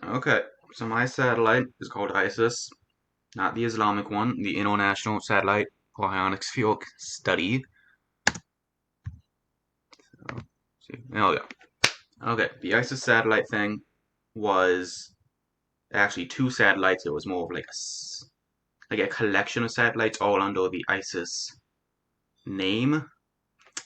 Okay, so my satellite is called ISIS, not the Islamic one, the International Satellite for Ionosphere Study. So, see, there we go. Okay, the ISIS satellite thing was actually two satellites. It was more of like a collection of satellites all under the ISIS name,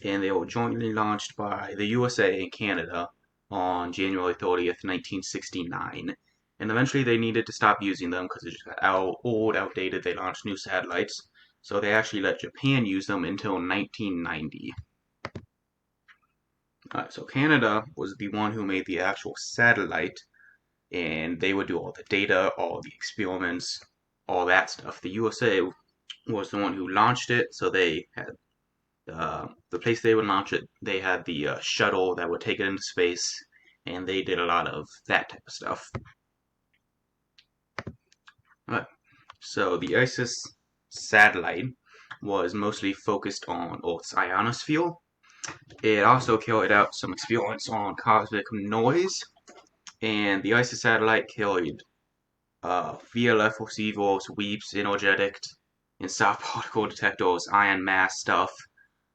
and they were jointly launched by the USA and Canada on January 30th, 1969. And eventually they needed to stop using them because it just got old, outdated. They launched new satellites. So they actually let Japan use them until 1990. So Canada was the one who made the actual satellite, and they would do all the data, all the experiments, all that stuff. The USA was the one who launched it, so they had the place they would launch it, they had the shuttle that would take it into space, and they did a lot of that type of stuff. Right. So the ISIS satellite was mostly focused on Earth's ionosphere. It also carried out some experiments on cosmic noise, and the ISIS satellite carried VLF receivers, WEEPs, energetic, and soft particle detectors, ion mass stuff,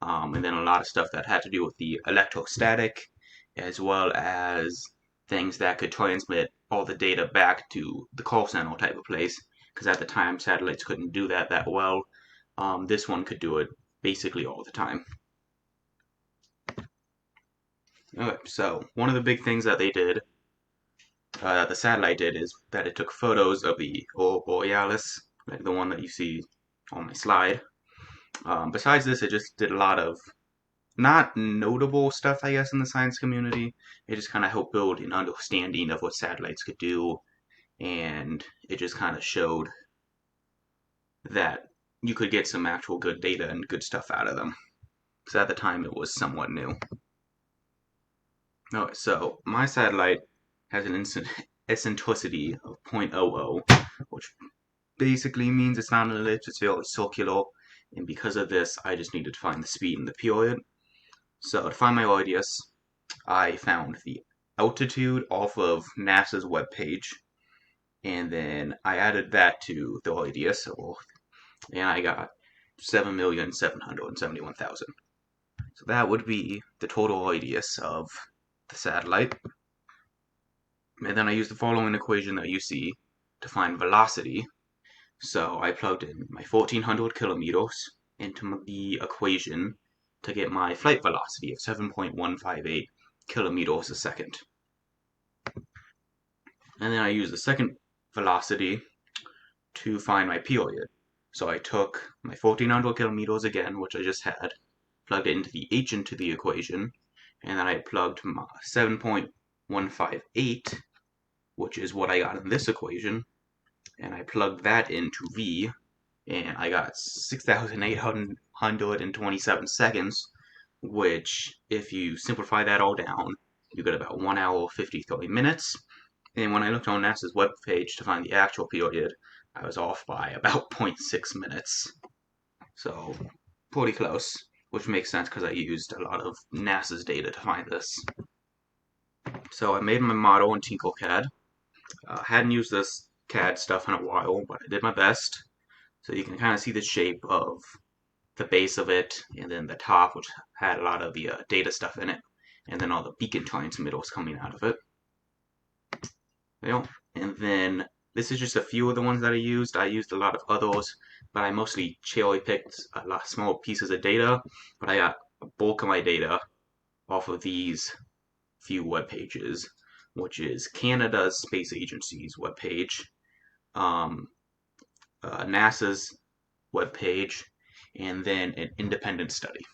and then a lot of stuff that had to do with the electrostatic, as well as things that could transmit all the data back to the call center type of place. Because at the time, satellites couldn't do that well. This one could do it basically all the time. Okay, so one of the big things that they did, the satellite did, is that it took photos of the aurora borealis, like the one that you see on my slide. Besides this, it just did a lot of not notable stuff, I guess, in the science community. It just kind of helped build an understanding of what satellites could do, and it just kind of showed that you could get some actual good data and good stuff out of them. Because at the time, it was somewhat new. Alright, so my satellite has an eccentricity of 0.00, which basically means it's not an ellipse, it's fairly circular, and because of this, I just needed to find the speed and the period. So to find my radius, I found the altitude off of NASA's webpage, and then I added that to the radius, and I got 7,771,000. So that would be the total radius of the satellite. And then I used the following equation that you see to find velocity. So I plugged in my 1400 kilometers into the equation to get my flight velocity of 7.158 kilometers a second. And then I used the second velocity to find my period. So I took my 1400 kilometers again, which I just had, plugged it into the h into the equation, and then I plugged my 7.158, which is what I got in this equation, and I plugged that into v, and I got 6,827 seconds, which, if you simplify that all down, you get about 1 hour 53 minutes. And when I looked on NASA's webpage to find the actual period, I was off by about 0.6 minutes. So, pretty close, which makes sense because I used a lot of NASA's data to find this. So I made my model in Tinkercad. Hadn't used this CAD stuff in a while, but I did my best. So you can kind of see the shape of the base of it, and then the top, which had a lot of the data stuff in it, and then all the beacon transmitters coming out of it. Well, and then this is just a few of the ones that I used. I used a lot of others, but I mostly cherry picked a lot of small pieces of data. But I got a bulk of my data off of these few web pages, which is Canada's Space Agency's webpage, NASA's webpage, and then an independent study.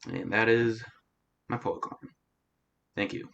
And that is my program. Thank you.